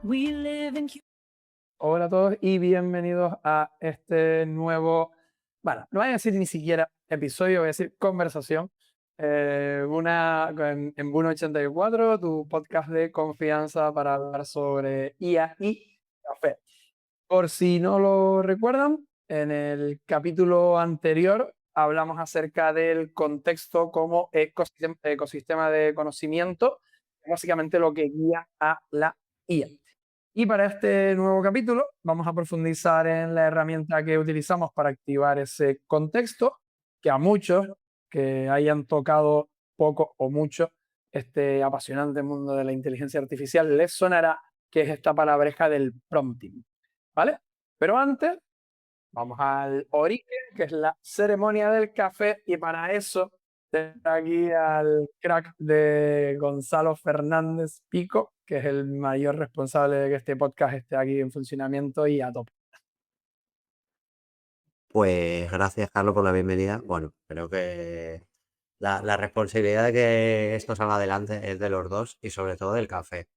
We live in. Hola a todos y bienvenidos a este nuevo, bueno, no voy a decir ni siquiera episodio, voy a decir conversación, en Buno 84, tu podcast de confianza para hablar sobre IA y café. Por si no lo recuerdan, en el capítulo anterior hablamos acerca del contexto como ecosistema de conocimiento, básicamente lo que guía a la IA. Y para este nuevo capítulo vamos a profundizar en la herramienta que utilizamos para activar ese contexto, que a muchos que hayan tocado poco o mucho este apasionante mundo de la inteligencia artificial les sonará, que es esta palabreja del prompting, ¿vale? Pero antes vamos al origen, que es la ceremonia del café, y para eso tengo aquí al crack de Gonzalo Fernández Pico, que es el mayor responsable de que este podcast esté aquí en funcionamiento y a tope. Pues gracias, Carlos, por la bienvenida. Bueno, creo que la responsabilidad de que esto salga adelante es de los dos y sobre todo del café.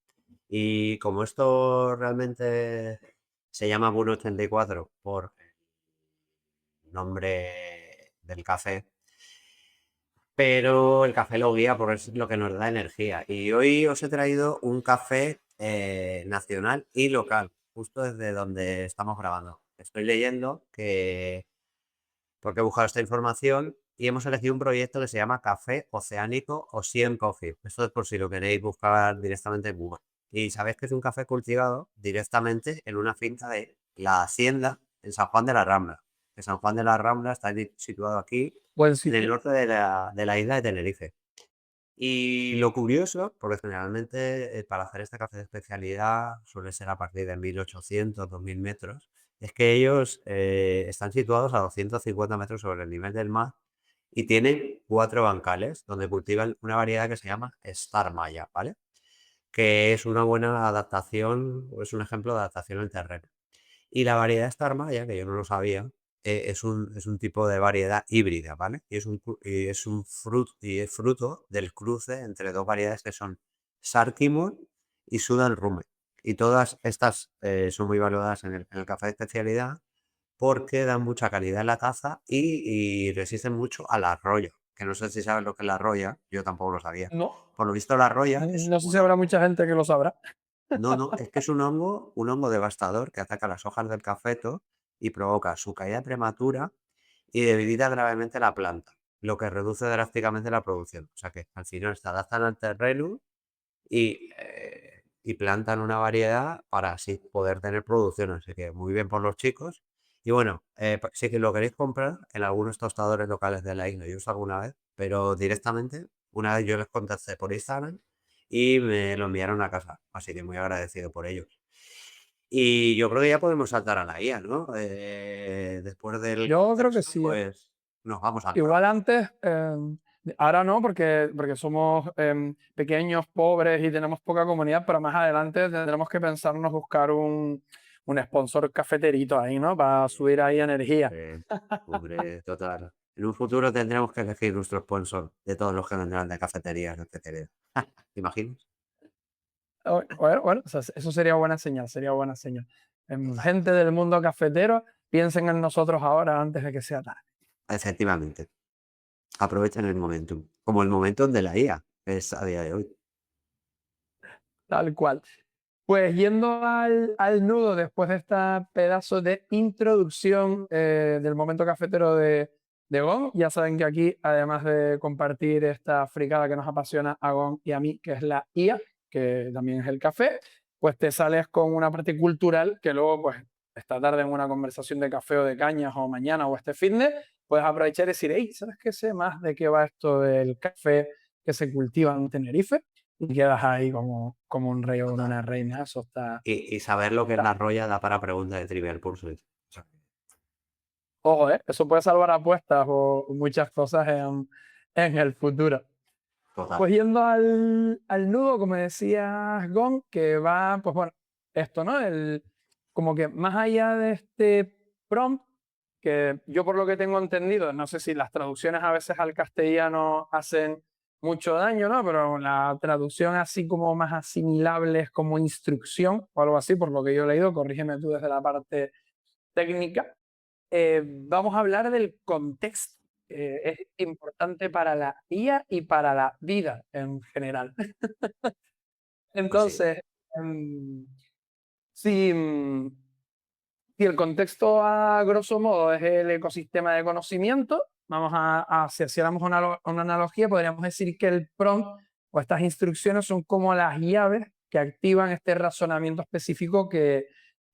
Y como esto realmente se llama Buno 84 por el nombre del café, pero el café lo guía porque es lo que nos da energía. Y hoy os he traído un café nacional y local, justo desde donde estamos grabando. Estoy leyendo que porque he buscado esta información y hemos elegido un proyecto que se llama Café Oceánico Ocean Coffee. Esto es por si lo queréis buscar directamente en Google. Y sabéis que es un café cultivado directamente en una finca de la Hacienda en San Juan de la Rambla. Que San Juan de la Rambla está situado aquí, Buen en el sitio. norte de la isla de Tenerife. Y lo curioso, porque generalmente para hacer este café de especialidad suele ser a partir de 1800, 2000 metros, es que ellos están situados a 250 metros sobre el nivel del mar y tienen 4 bancales donde cultivan una variedad que se llama Star Maya, ¿vale? Que es una buena adaptación, o es un ejemplo de adaptación al terreno. Y la variedad Star Maya, que yo no lo sabía, es un tipo de variedad híbrida, ¿vale? Y es fruto del cruce entre dos variedades que son Sarkimor y Sudan Rume. Y todas estas son muy valoradas en el café de especialidad porque dan mucha calidad en la taza y resisten mucho a la roya. Que no sé si sabes lo que es la roya, yo tampoco lo sabía. No, Por lo visto, la roya es no sé si un habrá hongo. mucha gente que lo sabrá. No, no, es que es un hongo devastador que ataca las hojas del cafeto y provoca su caída prematura y debilita gravemente la planta, lo que reduce drásticamente la producción. O sea que al final se adaptan al terreno y plantan una variedad para así poder tener producción. Así que muy bien por los chicos. Y bueno, si que lo queréis comprar en algunos tostadores locales de la isla, yo uso alguna vez, pero directamente, una vez yo les contacté por Instagram y me lo enviaron a casa. Así que muy agradecido por ellos. Y yo creo que ya podemos saltar a la IA, ¿no? Después del Yo creo que contexto, sí. pues nos vamos al Igual grano. antes, ahora no, porque somos pequeños, pobres y tenemos poca comunidad, pero más adelante tendremos que pensarnos buscar un sponsor cafeterito ahí, ¿no? Para subir ahí energía. Hombre, hombre, total. En un futuro tendremos que elegir nuestro sponsor de todos los que vendrán de cafeterías, etcétera. ¿Te imaginas? Bueno, o sea, eso sería buena señal, sería buena señal. Gente del mundo cafetero, piensen en nosotros ahora antes de que sea tarde. Efectivamente. Aprovechen el momentum. Como el momentum de la IA, que es a día de hoy. Tal cual. Pues yendo al nudo, después de esta pedazo de introducción del momento cafetero de Gon, ya saben que aquí, además de compartir esta fricada que nos apasiona a Gon y a mí, que es la IA, que también es el café, pues te sales con una parte cultural que luego, pues, esta tarde en una conversación de café o de cañas o mañana o este fitness, puedes aprovechar y decir, hey, ¿sabes qué sé más de qué va esto del café que se cultiva en Tenerife? Y quedas ahí como un rey o Total. una reina. Eso está, Y saber lo que es está- la roya da para pregunta de Trivial Pursuit. O sea, Ojo, eso puede salvar apuestas o muchas cosas en el futuro. total. Pues yendo al nudo, como decías, Gon, que va, pues bueno, esto, ¿no? Como que más allá de este prompt, que yo por lo que tengo entendido, no sé si las traducciones a veces al castellano hacen mucho daño, ¿no? Pero la traducción así como más asimilable es como instrucción o algo así, por lo que yo he leído, corrígeme tú desde la parte técnica. Vamos a hablar del contexto. Es importante para la IA y para la vida en general. Pues sí, Entonces, si, si el contexto a grosso modo es el ecosistema de conocimiento, vamos si hiciéramos una analogía, podríamos decir que el prompt o estas instrucciones son como las llaves que activan este razonamiento específico que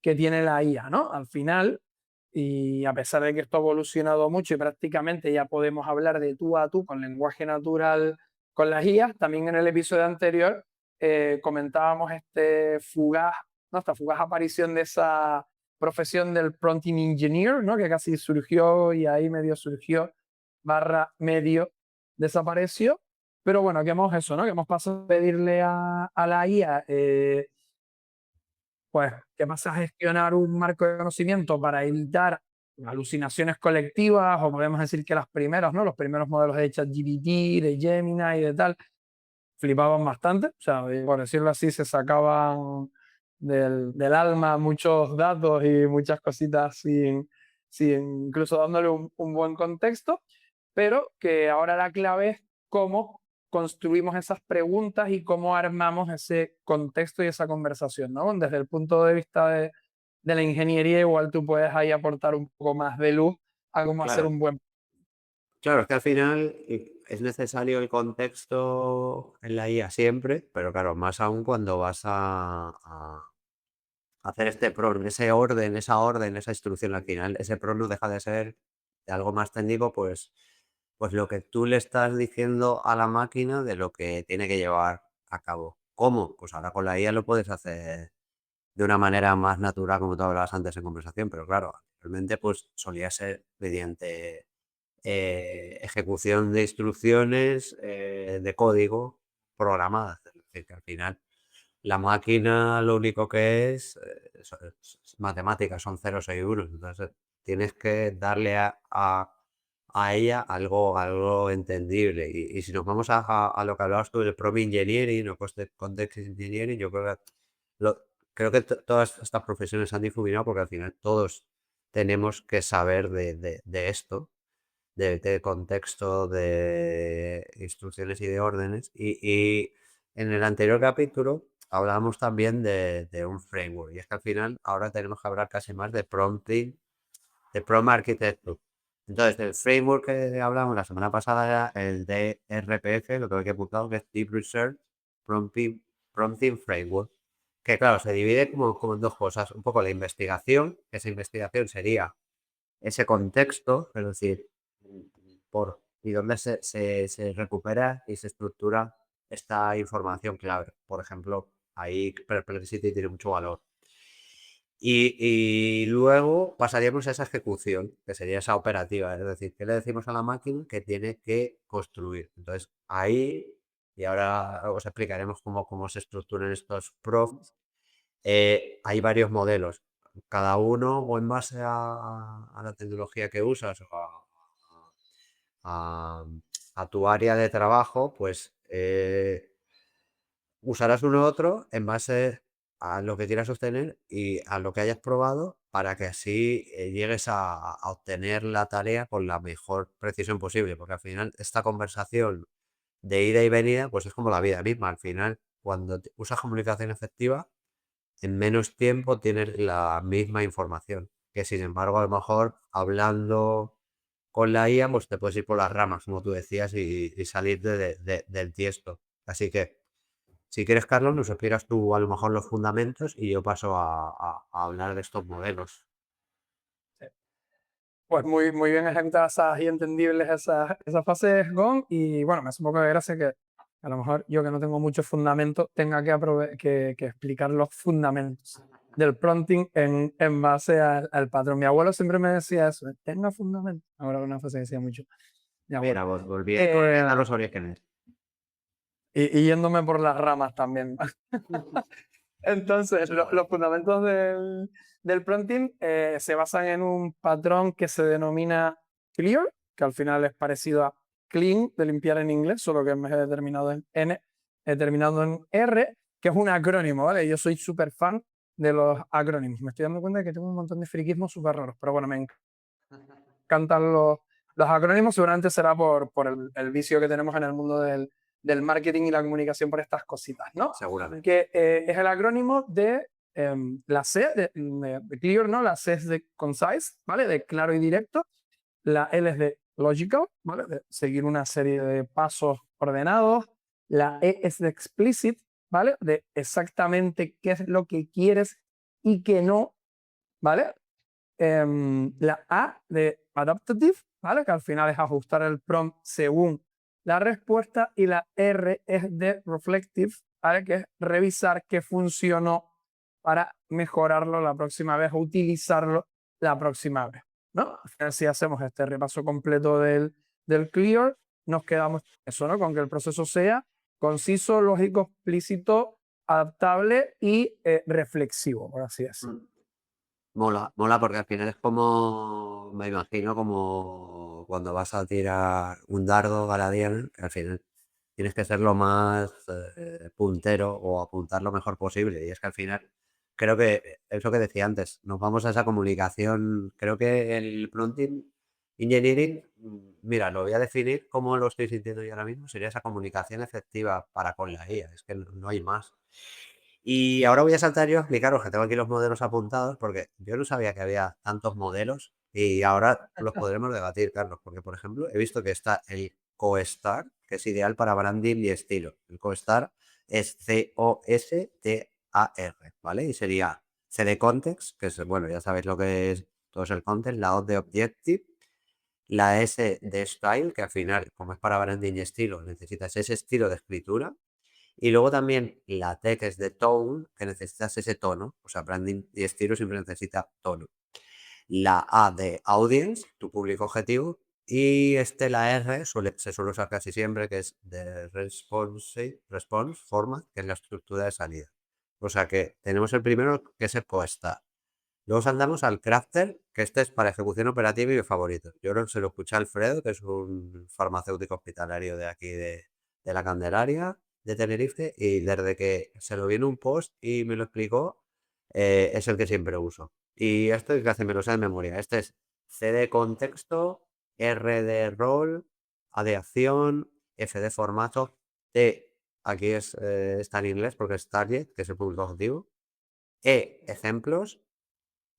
tiene la IA, ¿no? Al final, y a pesar de que esto ha evolucionado mucho y prácticamente ya podemos hablar de tú a tú con lenguaje natural con las IAs, también en el episodio anterior comentábamos esta fugaz aparición de esa profesión del prompting engineer, ¿no? Que casi surgió y ahí medio surgió, barra medio desapareció. Pero bueno, que hemos eso, ¿no? Que hemos pasado a pedirle a la IA, pues, que pasa a gestionar un marco de conocimiento para evitar alucinaciones colectivas, o podemos decir que las primeras, ¿no? Los primeros modelos de ChatGPT, de Gemini y de tal, flipaban bastante, o sea, por decirlo así, se sacaban del alma muchos datos y muchas cositas sin incluso dándole un buen contexto, pero que ahora la clave es cómo construimos esas preguntas y cómo armamos ese contexto y esa conversación, ¿no? Desde el punto de vista de la ingeniería, igual tú puedes ahí aportar un poco más de luz a cómo hacer claro. un buen... Claro, es que al final es necesario el contexto en la IA siempre, pero claro, más aún cuando vas a hacer este prompt, esa orden, esa instrucción al final, ese prompt no deja de ser de algo más técnico, pues lo que tú le estás diciendo a la máquina de lo que tiene que llevar a cabo. ¿Cómo? Pues ahora con la IA lo puedes hacer de una manera más natural, como tú hablabas antes en conversación, pero claro, realmente pues solía ser mediante ejecución de instrucciones de código programadas. Es decir, que al final la máquina lo único que es matemáticas, son ceros y unos. Entonces tienes que darle a ella algo entendible. Y si nos vamos a lo que hablabas tú del prompt engineering o context engineering, yo creo que todas estas profesiones se han difuminado porque al final todos tenemos que saber de esto, de contexto, de instrucciones y de órdenes. Y en el anterior capítulo hablábamos también de un framework. Y es que al final ahora tenemos que hablar casi más de prompting, de prompt architecture. Entonces, el framework que hablamos la semana pasada era el de RPF, lo tengo aquí apuntado, que es Deep Research Prompting Framework. Que claro, se divide como en dos cosas. Un poco la investigación, que esa investigación sería ese contexto, es decir, y dónde se recupera y se estructura esta información clave. Por ejemplo, ahí Perplexity tiene mucho valor. Y luego pasaríamos a esa ejecución, que sería esa operativa, es decir, ¿qué le decimos a la máquina que tiene que construir? Entonces, ahí, y ahora os explicaremos cómo se estructuran estos prompts, hay varios modelos, cada uno o en base a la tecnología que usas o a- a tu área de trabajo, pues usarás uno u otro en base a lo que quieras obtener y a lo que hayas probado para que así llegues a obtener la tarea con la mejor precisión posible, porque al final esta conversación de ida y venida, pues es como la vida misma. Al final, cuando usas comunicación efectiva, en menos tiempo tienes la misma información, que sin embargo, a lo mejor hablando con la IA, pues te puedes ir por las ramas, como tú decías, y salir del tiesto. Así que, si quieres, Carlos, nos explicas tú a lo mejor los fundamentos y yo paso a hablar de estos modelos. Pues muy bien ejecutadas y entendibles esas fases GON. Y bueno, me hace un poco de gracia que a lo mejor yo que no tengo muchos fundamentos tenga que explicar los fundamentos del prompting en base al patrón. Mi abuelo siempre me decía eso, tenga fundamentos. Ahora una frase que decía mucho mi abuelo. Mira, volviendo a Eh, los orígenes. y yéndome por las ramas también. Entonces, los fundamentos del prompting se basan en un patrón que se denomina CLEAR, que al final es parecido a clean, de limpiar en inglés, solo que en vez de terminado en N, he terminado en R, que es un acrónimo, ¿vale? Yo soy súper fan de los acrónimos. Me estoy dando cuenta de que tengo un montón de friquismos súper raros, pero bueno, me encantan los acrónimos, seguramente será por el vicio que tenemos en el mundo del marketing y la comunicación por estas cositas, ¿no? Seguramente. Que es el acrónimo de la C de clear, ¿no? La C es de concise, ¿vale? De claro y directo. La L es de logical, ¿vale? De seguir una serie de pasos ordenados. La E es de explicit, ¿vale? De exactamente qué es lo que quieres y qué no, ¿vale? La A de adaptative, ¿vale? Que al final es ajustar el prompt según la respuesta. Y la R es de reflective, ¿vale? Que es revisar qué funcionó para mejorarlo la próxima vez o utilizarlo la próxima vez, ¿no? Al final, si hacemos este repaso completo del clear, nos quedamos eso, ¿no? Con que el proceso sea conciso, lógico, explícito, adaptable y reflexivo, por así decirlo. Mm. Mola porque al final es como, me imagino como cuando vas a tirar un dardo Galadian, que al final tienes que ser lo más puntero o apuntar lo mejor posible. Y es que al final, creo que es lo que decía antes, nos vamos a esa comunicación. Creo que el prompt engineering, mira, lo voy a definir como lo estoy sintiendo yo ahora mismo, sería esa comunicación efectiva para con la IA. Es que no hay más. Y ahora voy a saltar yo a explicaros que tengo aquí los modelos apuntados, porque yo no sabía que había tantos modelos y ahora los podremos debatir, Carlos, porque por ejemplo he visto que está el CoStar, que es ideal para branding y estilo. El CoStar es COSTAR, ¿vale? Y sería C de Context, que es, bueno, ya sabéis lo que es todo es el context, la O de Objective, la S de Style, que al final, como es para branding y estilo, necesitas ese estilo de escritura. Y luego también la T, que es de tone, que necesitas ese tono. O sea, branding y estilo siempre necesita tono. La A de audience, tu público objetivo. Y la R se suele usar casi siempre, que es de response format, que es la estructura de salida. O sea que tenemos el primero, que es el CoStar. Luego saltamos al Crafter, que este es para ejecución operativa y mi favorito. Yo se lo escuché a Alfredo, que es un farmacéutico hospitalario de aquí de la Candelaria, de Tenerife, y desde que se lo vi en un post y me lo explicó, es el que siempre uso. Y esto es que hace me lo sé de memoria. Este es C de contexto, R de rol, A de acción, F de formato, T, aquí está en inglés porque es target, que es el público objetivo, E, ejemplos,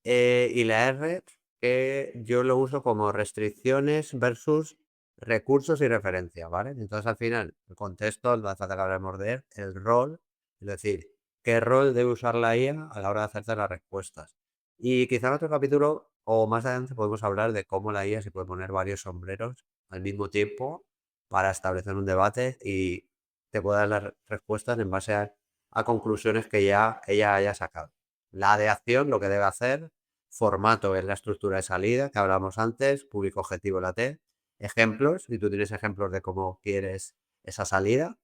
y la R, que yo lo uso como restricciones versus recursos y referencia, ¿vale? Entonces, al final, el contexto, no hace falta que hablemos de él, el rol, es decir, qué rol debe usar la IA a la hora de hacerte las respuestas. Y quizá en otro capítulo o más adelante podemos hablar de cómo la IA se puede poner varios sombreros al mismo tiempo para establecer un debate y te puede dar las respuestas en base a conclusiones que ya ella haya sacado. La de acción, lo que debe hacer, formato es la estructura de salida que hablamos antes, público objetivo la T, ejemplos, si tú tienes ejemplos de cómo quieres esa salida,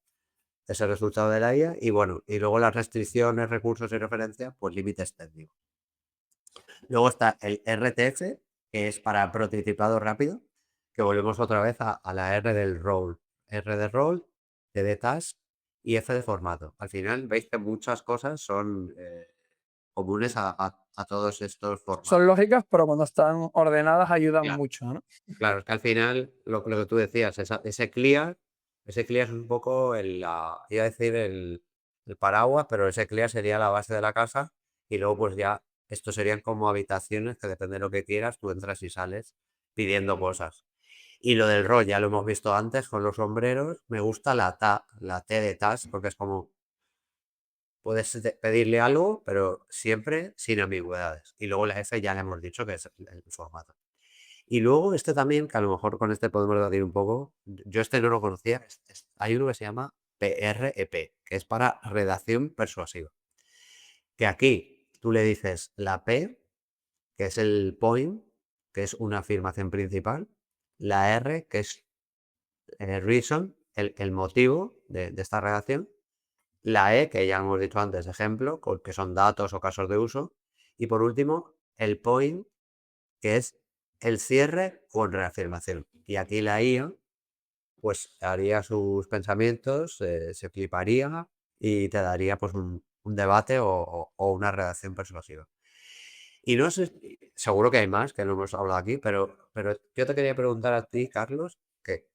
ese resultado de la IA, y bueno, y luego las restricciones, recursos y referencia, pues límites técnicos. Luego está el RTF, que es para prototipado rápido, que volvemos otra vez a la R del role. R de role, T de task y F de formato. Al final veis que muchas cosas son comunes a todos estos formatos. Son lógicas, pero cuando están ordenadas ayudan Claro, mucho, ¿no? claro, es que al final lo que tú decías, ese clear es un poco iba a decir el paraguas, pero ese clear sería la base de la casa y luego pues ya estos serían como habitaciones que depende de lo que quieras, tú entras y sales pidiendo cosas. Y lo del rol ya lo hemos visto antes con los sombreros. Me gusta la T de task porque es como puedes pedirle algo, pero siempre sin ambigüedades. Y luego la F ya le hemos dicho que es el formato. Y luego este también, que a lo mejor con este podemos debatir un poco. Yo este no lo conocía. Hay uno que se llama PREP, que es para redacción persuasiva. Que aquí tú le dices la P, que es el point, que es una afirmación principal. La R, que es reason, el motivo de esta redacción. La E, que ya hemos dicho antes, ejemplo, que son datos o casos de uso. Y por último, el point, que es el cierre con reafirmación. Y aquí la IA pues haría sus pensamientos, se fliparía y te daría pues un debate o una redacción persuasiva. Y no sé, seguro que hay más que no hemos hablado aquí, pero yo te quería preguntar a ti, Carlos, que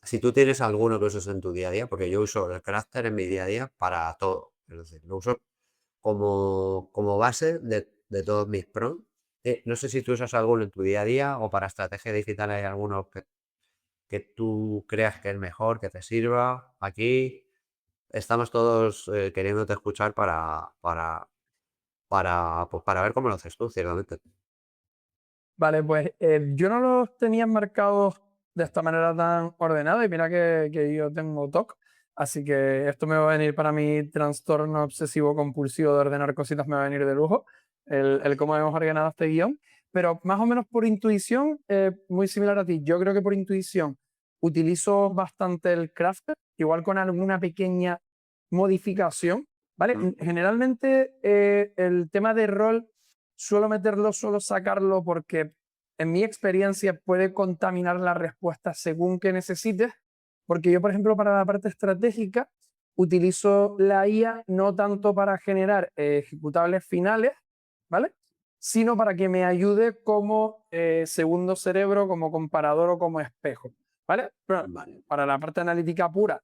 si tú tienes alguno que uses en tu día a día, porque yo uso el Crafter en mi día a día para todo, es decir, lo uso como base de todos mis prompts. No sé si tú usas alguno en tu día a día o para estrategia digital hay alguno que tú creas que es mejor, que te sirva. Aquí estamos todos queriéndote escuchar pues para ver cómo lo haces tú, ciertamente. Vale, pues yo no los tenía marcados de esta manera tan ordenada y mira que yo tengo TOC, así que esto me va a venir para mi trastorno obsesivo compulsivo de ordenar cositas, me va a venir de lujo, el cómo hemos ordenado este guión, pero más o menos por intuición, muy similar a ti, yo creo que por intuición utilizo bastante el Crafter, igual con alguna pequeña modificación, ¿vale? Mm, Generalmente el tema de rol suelo meterlo, suelo sacarlo porque en mi experiencia puede contaminar la respuesta según que necesites, porque yo, por ejemplo, para la parte estratégica utilizo la IA no tanto para generar ejecutables finales, ¿vale? Sino para que me ayude como segundo cerebro, como comparador o como espejo, ¿vale? Pero vale. para la parte analítica pura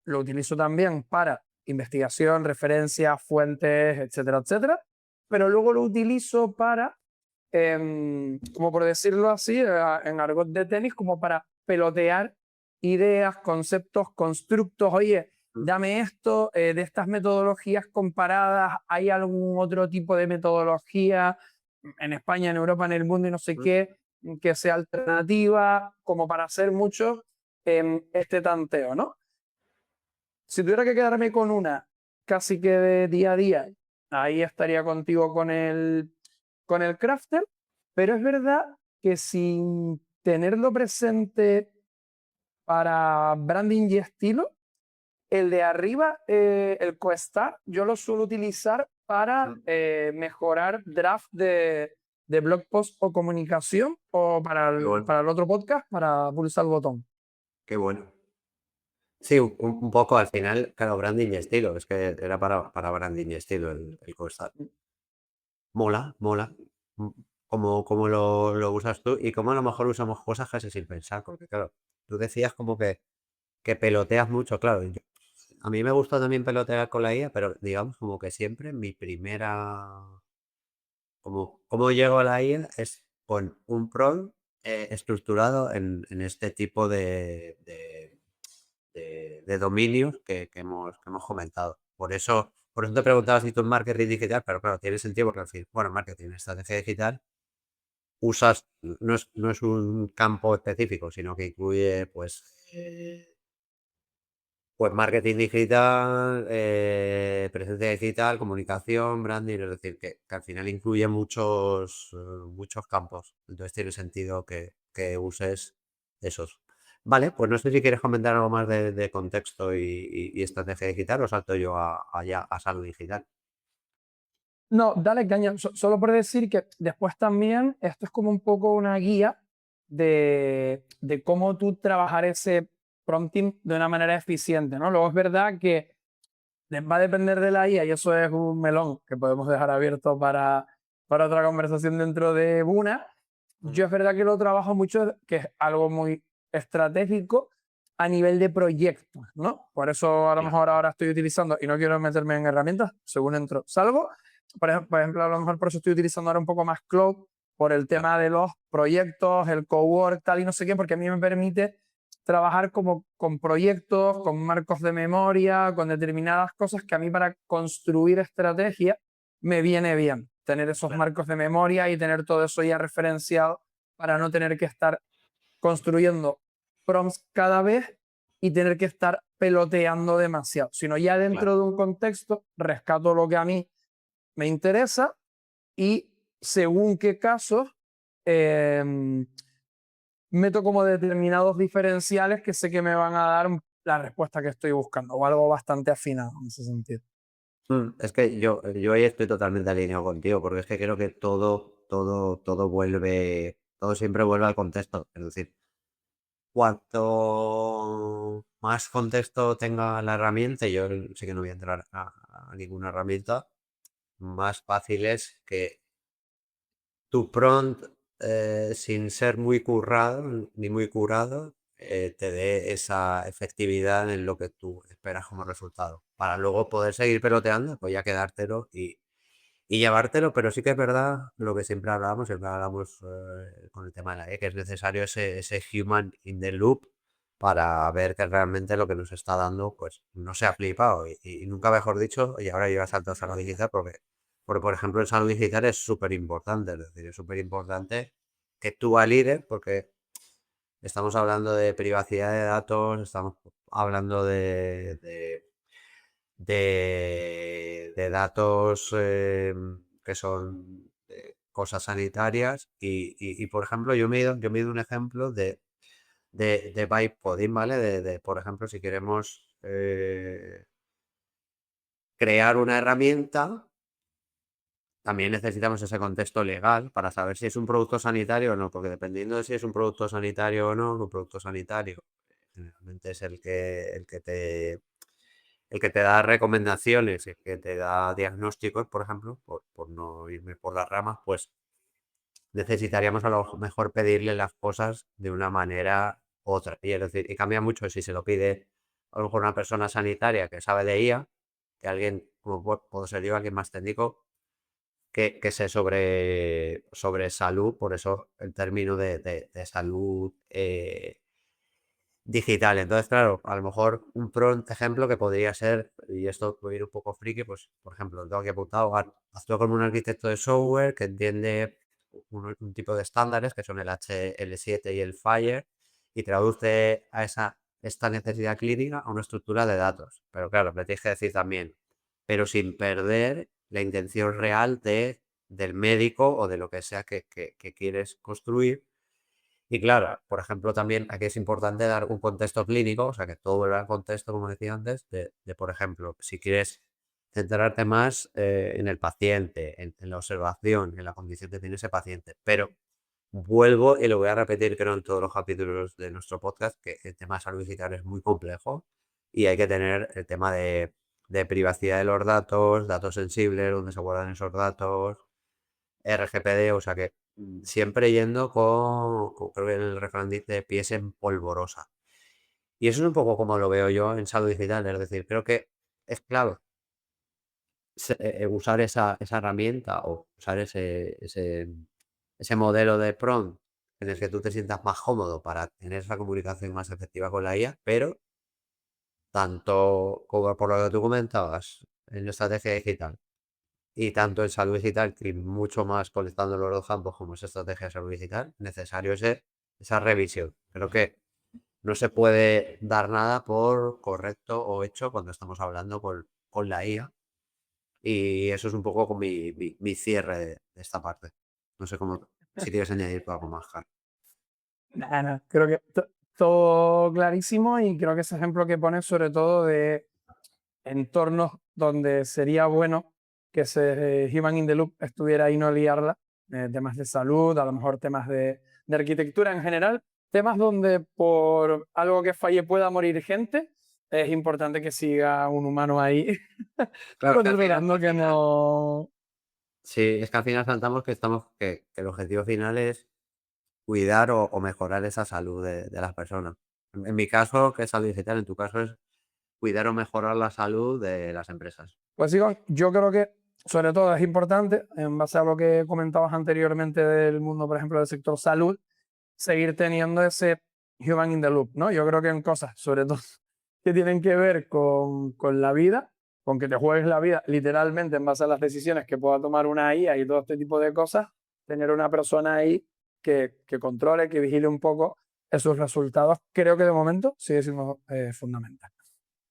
lo utilizo también para investigación, referencias, fuentes, etcétera, etcétera, pero luego lo utilizo para, como por decirlo así, en argot de tenis, como para pelotear ideas, conceptos, constructos. Oye, Mm, dame esto, de estas metodologías comparadas, ¿hay algún otro tipo de metodología en España, en Europa, en el mundo y no sé mm, qué, que sea alternativa, como para hacer mucho este tanteo, ¿no? Si tuviera que quedarme con una casi que de día a día, ahí estaría contigo con el crafter, pero es verdad que sin tenerlo presente para branding y estilo, el de arriba, el CoStar, yo lo suelo utilizar para mm. mejorar draft de blog post o comunicación o Qué bueno, para el otro podcast, para pulsar el botón. qué bueno. Sí, un poco al final, claro, branding y estilo. Es que era para branding y estilo el costar. Mola, mola. Mm, Cómo lo usas tú y cómo a lo mejor usamos cosas casi sin pensar. Porque claro, tú decías como que peloteas mucho, claro. A mí me gusta también pelotear con la IA, pero digamos como que siempre mi primera. Como llego a la IA es con un prompt estructurado en este tipo de dominios que hemos comentado. Por eso te preguntaba si tú en marketing digital, pero claro, tiene sentido porque al fin, bueno, en marketing, en estrategia digital, usas, no es un campo específico, sino que incluye pues marketing digital, presencia digital, comunicación, branding, es decir, que al final incluye muchos campos. Entonces tiene sentido que uses esos. Vale, pues no sé si quieres comentar algo más de contexto y estrategia digital o salto yo allá a salud digital. No, dale caña. Solo por decir que después también esto es como un poco una guía de cómo tú trabajar ese prompting de una manera eficiente, ¿no? Luego es verdad que va a depender de la IA y eso es un melón que podemos dejar abierto para otra conversación dentro de una. Mm, Yo es verdad que lo trabajo mucho, que es algo muy estratégico a nivel de proyectos, ¿no? Por eso a lo ya, mejor ahora estoy utilizando, y no quiero meterme en herramientas, según entro, salgo. Por ejemplo, a lo mejor por eso estoy utilizando ahora un poco más Cloud, por el ya, tema de los proyectos, el cowork, tal y no sé qué, porque a mí me permite trabajar como con proyectos, con marcos de memoria, con determinadas cosas que a mí para construir estrategia me viene bien tener esos claro, marcos de memoria y tener todo eso ya referenciado para no tener que estar construyendo prompts cada vez y tener que estar peloteando demasiado, sino ya claro. dentro de un contexto rescato lo que a mí me interesa y según qué casos eh, meto como determinados diferenciales que sé que me van a dar la respuesta que estoy buscando o algo bastante afinado en ese sentido. Es que yo ahí estoy totalmente alineado contigo, porque es que creo que todo siempre vuelve al contexto. Es decir, cuanto más contexto tenga la herramienta, y yo sí que no voy a entrar a ninguna herramienta, más fácil es que tu prompt, sin ser muy currado ni muy curado, te dé esa efectividad en lo que tú esperas como resultado, para luego poder seguir peloteando, pues ya quedártelo y llevártelo, pero sí que es verdad lo que siempre hablamos con el tema de la E, que es necesario ese human in the loop para ver que realmente lo que nos está dando, pues no se ha flipado. Y nunca mejor dicho, y ahora yo salto a salud digital, porque por ejemplo en salud digital es súper importante, es decir, es súper importante que tú valides, porque estamos hablando de privacidad de datos, estamos hablando de datos que son cosas sanitarias y, por ejemplo, yo me he ido un ejemplo de vibe coding, ¿vale? Por ejemplo, si queremos crear una herramienta, también necesitamos ese contexto legal para saber si es un producto sanitario o no, porque dependiendo de si es un producto sanitario o no, un producto sanitario generalmente es el que te da recomendaciones, el que te da diagnósticos, por ejemplo, por no irme por las ramas, pues necesitaríamos a lo mejor pedirle las cosas de una manera u otra. Y es decir, y cambia mucho si se lo pide a lo mejor una persona sanitaria que sabe de IA, que alguien, como puedo ser yo, alguien más técnico, que sé sobre salud, por eso el término de salud digital. Entonces, claro, a lo mejor un prompt ejemplo que podría ser, y esto puede ir un poco friki, pues, por ejemplo, tengo aquí apuntado, actúa como un arquitecto de software que entiende un tipo de estándares que son el HL7 y el FHIR y traduce esta necesidad clínica a una estructura de datos. Pero claro, le tienes que decir también, pero sin perder la intención real del médico o de lo que sea que quieres construir. Y claro, por ejemplo, también aquí es importante dar un contexto clínico, o sea, que todo vuelva al contexto, como decía antes, por ejemplo, si quieres centrarte más en el paciente, en la observación, en la condición que tiene ese paciente. Pero vuelvo y lo voy a repetir, creo, en todos los capítulos de nuestro podcast, que el tema de salud digital es muy complejo y hay que tener el tema de privacidad de los datos, datos sensibles, donde se guardan esos datos, RGPD, o sea que siempre yendo creo que el refrán dice, pies en polvorosa. Y eso es un poco como lo veo yo en salud digital, es decir, creo que es clave usar esa herramienta o usar ese modelo de prompt en el que tú te sientas más cómodo para tener esa comunicación más efectiva con la IA, pero tanto como por lo que tú comentabas en la estrategia digital, y tanto en salud digital, que mucho más conectando los dos campos como es estrategia de salud digital, necesario esa revisión. Creo que no se puede dar nada por correcto o hecho cuando estamos hablando con la IA. Y eso es un poco con mi cierre de esta parte. No sé cómo, si quieres añadir tú algo más, Jar. Nada, creo que todo clarísimo y creo que ese ejemplo que pones sobre todo de entornos donde sería bueno que ese Human in the Loop estuviera ahí, no liarla, temas de salud, a lo mejor temas de arquitectura en general, temas donde por algo que falle pueda morir gente, es importante que siga un humano ahí Claro, que al final, controlando que no... sí, es que al final saltamos que el objetivo final es cuidar o mejorar esa salud de las personas. En mi caso, que es salud digital, en tu caso es cuidar o mejorar la salud de las empresas. Pues digo, yo creo que sobre todo es importante, en base a lo que comentabas anteriormente del mundo, por ejemplo, del sector salud, seguir teniendo ese human in the loop, ¿no? Yo creo que en cosas, sobre todo, que tienen que ver con la vida, con que te juegues la vida literalmente en base a las decisiones que pueda tomar una IA y todo este tipo de cosas, tener una persona ahí que controle, que vigile un poco esos resultados, creo que de momento sigue siendo fundamental.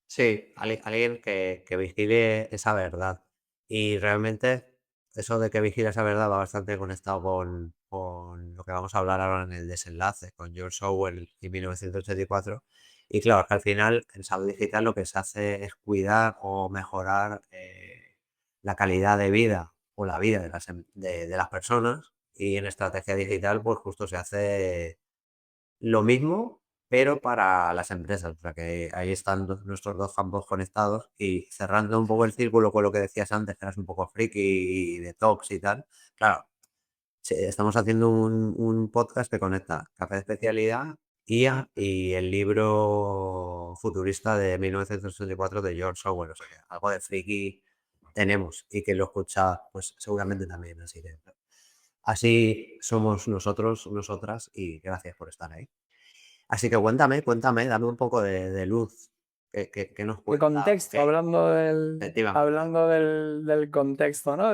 Sí, alguien que vigile esa verdad. Y realmente eso de que vigile esa verdad va bastante conectado con lo que vamos a hablar ahora en el desenlace, con George Orwell y 1984. Y claro, que al final en salud digital lo que se hace es cuidar o mejorar la calidad de vida o la vida de las personas. Y en estrategia digital, pues justo se hace lo mismo, pero para las empresas. O sea que ahí están nuestros dos campos conectados y cerrando un poco el círculo con lo que decías antes, que eras un poco friki y de talks y tal. Claro, sí, estamos haciendo un podcast que conecta café de especialidad, IA y el libro futurista de 1984 de George Orwell. O sea, que algo de friki tenemos y que lo escucha, pues seguramente también. Así somos nosotros, nosotras y gracias por estar ahí. Así que cuéntame, dame un poco de luz. ¿Qué nos El cuenta? contexto, Efectivamente. hablando del contexto, ¿no?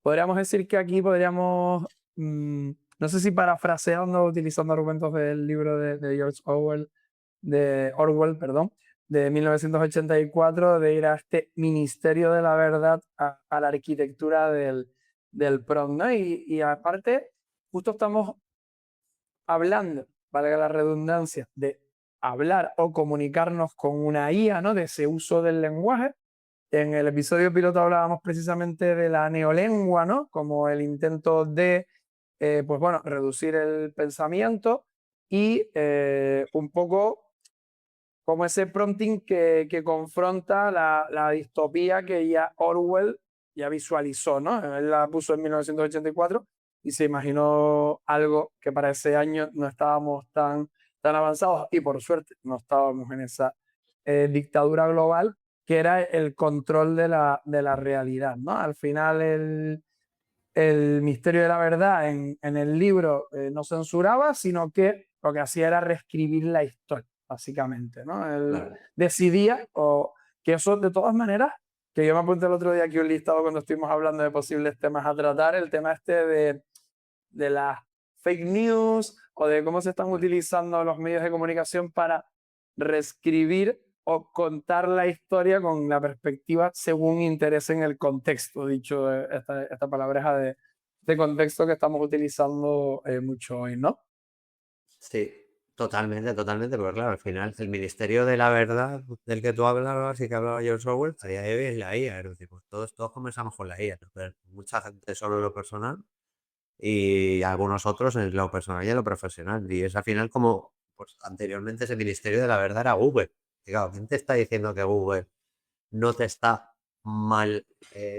Podríamos decir que aquí podríamos, no sé si parafraseando, utilizando argumentos del libro de George Orwell, perdón, de 1984, de ir a este ministerio de la verdad, a la arquitectura del PROM, ¿no? Y aparte, justo estamos hablando, valga la redundancia, de hablar o comunicarnos con una IA, ¿no? De ese uso del lenguaje. En el episodio piloto hablábamos precisamente de la neolengua, ¿no? Como el intento de, pues bueno, reducir el pensamiento y un poco como ese prompting que confronta la distopía que ya Orwell ya visualizó, ¿no? Él la puso en 1984 y se imaginó algo que para ese año no estábamos tan avanzados y por suerte no estábamos en esa dictadura global, que era el control de la realidad, ¿no? Al final el misterio de la verdad en el libro no censuraba, sino que lo que hacía era reescribir la historia, básicamente, ¿no? Él Claro, decidía, o que eso de todas maneras, que yo me apunté el otro día aquí un listado cuando estuvimos hablando de posibles temas a tratar, el tema este de las fake news o de cómo se están claro. utilizando los medios de comunicación para reescribir o contar la historia con la perspectiva según interese en el contexto, dicho esta palabreja de contexto que estamos utilizando mucho hoy, ¿no? Sí, totalmente, porque claro, al final el Ministerio de la Verdad del que tú hablabas y que hablaba George Orwell, a día de hoy es la IA, es decir, pues todos comenzamos con la IA, ¿no? Pero mucha gente solo en lo personal y algunos otros en lo personal y en lo profesional. Y es al final como, pues anteriormente ese Ministerio de la Verdad era Google. Y claro, ¿quién te está diciendo que Google no te está mal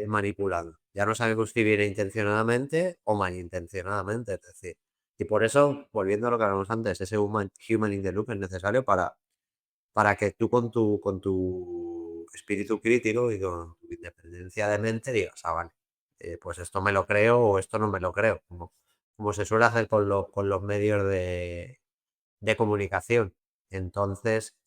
manipulando? Ya no sabemos si viene intencionadamente o malintencionadamente, es decir. Y por eso, volviendo a lo que hablamos antes, ese human in the loop es necesario para que tú con tu espíritu crítico y con tu independencia de mente digas, ah, vale, pues esto me lo creo o esto no me lo creo, como se suele hacer con los medios de comunicación. Entonces,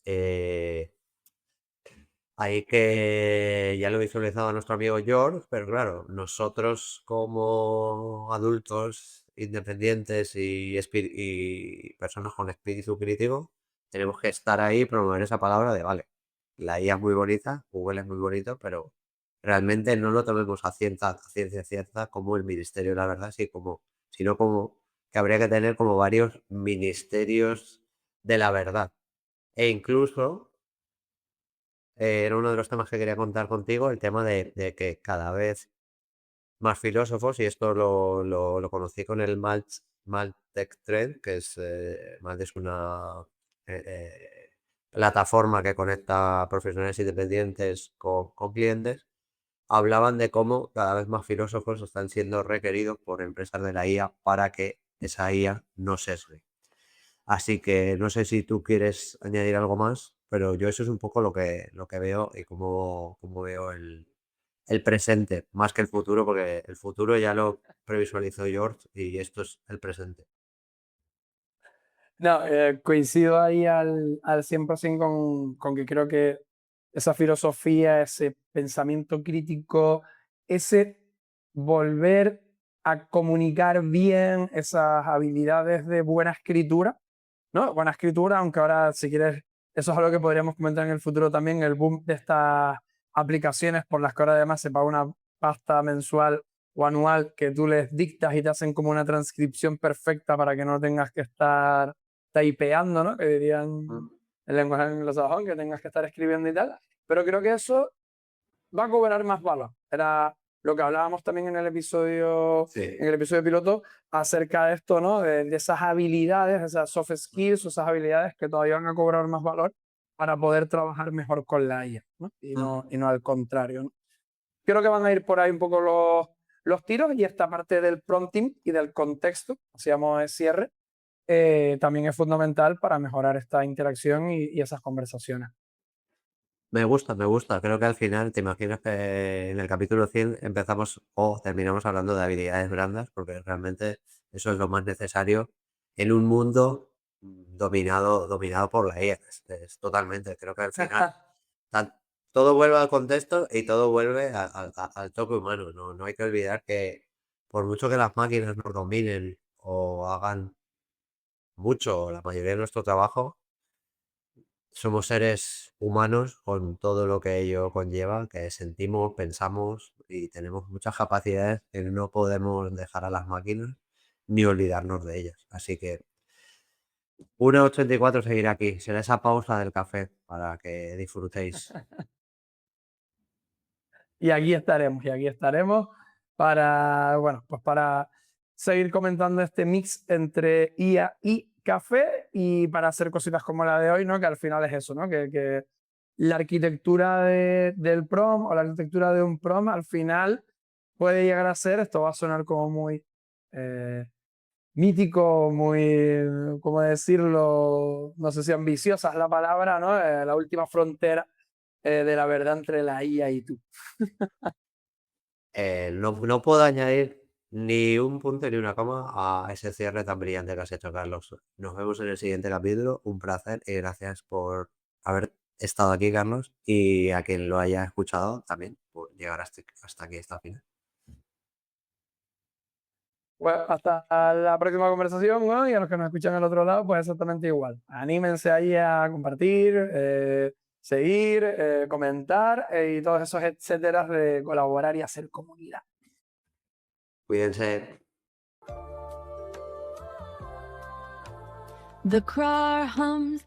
hay que, ya lo he visualizado a nuestro amigo George, pero claro, nosotros como adultos independientes y personas con espíritu crítico, tenemos que estar ahí y promover esa palabra de, vale, la IA es muy bonita, Google es muy bonito, pero realmente no lo tomemos a ciencia cierta como el Ministerio de la Verdad, sino como que habría que tener como varios ministerios de la verdad. E incluso era uno de los temas que quería contar contigo, el tema de que cada vez más filósofos, y esto lo conocí con el Maltech Trend, que Malt es una plataforma que conecta profesionales independientes con clientes, hablaban de cómo cada vez más filósofos están siendo requeridos por empresas de la IA para que esa IA no sesgue. Así que no sé si tú quieres añadir algo más, pero yo eso es un poco lo que veo y cómo veo el presente, más que el futuro, porque el futuro ya lo previsualizó George y esto es el presente. No, coincido ahí al 100% con que creo que esa filosofía, ese pensamiento crítico, ese volver a comunicar bien esas habilidades de buena escritura, ¿no? Buena escritura, aunque ahora, si quieres, eso es algo que podríamos comentar en el futuro también, el boom de estas aplicaciones por las que ahora además se paga una pasta mensual o anual que tú les dictas y te hacen como una transcripción perfecta para que no tengas que estar typeando, ¿no? Que dirían el lenguaje anglosajón, que tengas que estar escribiendo y tal. Pero creo que eso va a cobrar más valor. Era lo que hablábamos también en el episodio Sí. piloto, acerca de esto, ¿no? De esas habilidades, esas soft skills, esas habilidades que todavía van a cobrar más valor para poder trabajar mejor con la IA, ¿no? Y no al contrario, ¿no? Creo que van a ir por ahí un poco los tiros, y esta parte del prompting y del contexto, hacíamos el cierre, también es fundamental para mejorar esta interacción y esas conversaciones. Me gusta, me gusta. Creo que al final, te imaginas que en el capítulo 100 empezamos o terminamos hablando de habilidades blandas, porque realmente eso es lo más necesario en un mundo dominado por la IA. Totalmente. Creo que al final tan- todo vuelve al contexto y todo vuelve al toque humano. No, no hay que olvidar que por mucho que las máquinas nos dominen o hagan mucho o la mayoría de nuestro trabajo, somos seres humanos con todo lo que ello conlleva, que sentimos, pensamos y tenemos muchas capacidades que no podemos dejar a las máquinas ni olvidarnos de ellas. Así que 1:84 seguirá aquí. Será esa pausa del café para que disfrutéis. Y aquí estaremos para, bueno, pues para seguir comentando este mix entre IA y café, y para hacer cositas como la de hoy, ¿no? Que al final es eso, ¿no? Que la arquitectura del prom, o la arquitectura de un prom, al final puede llegar a ser, esto va a sonar como muy eh, mítico, muy, ¿cómo decirlo? No sé si ambiciosa es la palabra, ¿no? La última frontera de la verdad entre la IA y tú. No puedo añadir ni un punto ni una coma a ese cierre tan brillante que has hecho, Carlos. Nos vemos en el siguiente capítulo. Un placer y gracias por haber estado aquí, Carlos, y a quien lo haya escuchado también por llegar hasta aquí, hasta el final. Bueno, hasta la próxima conversación, ¿no? Y a los que nos escuchan al otro lado, pues exactamente igual. Anímense ahí a compartir, seguir, comentar, y todos esos etcéteras de colaborar y hacer comunidad. Cuídense. The car hums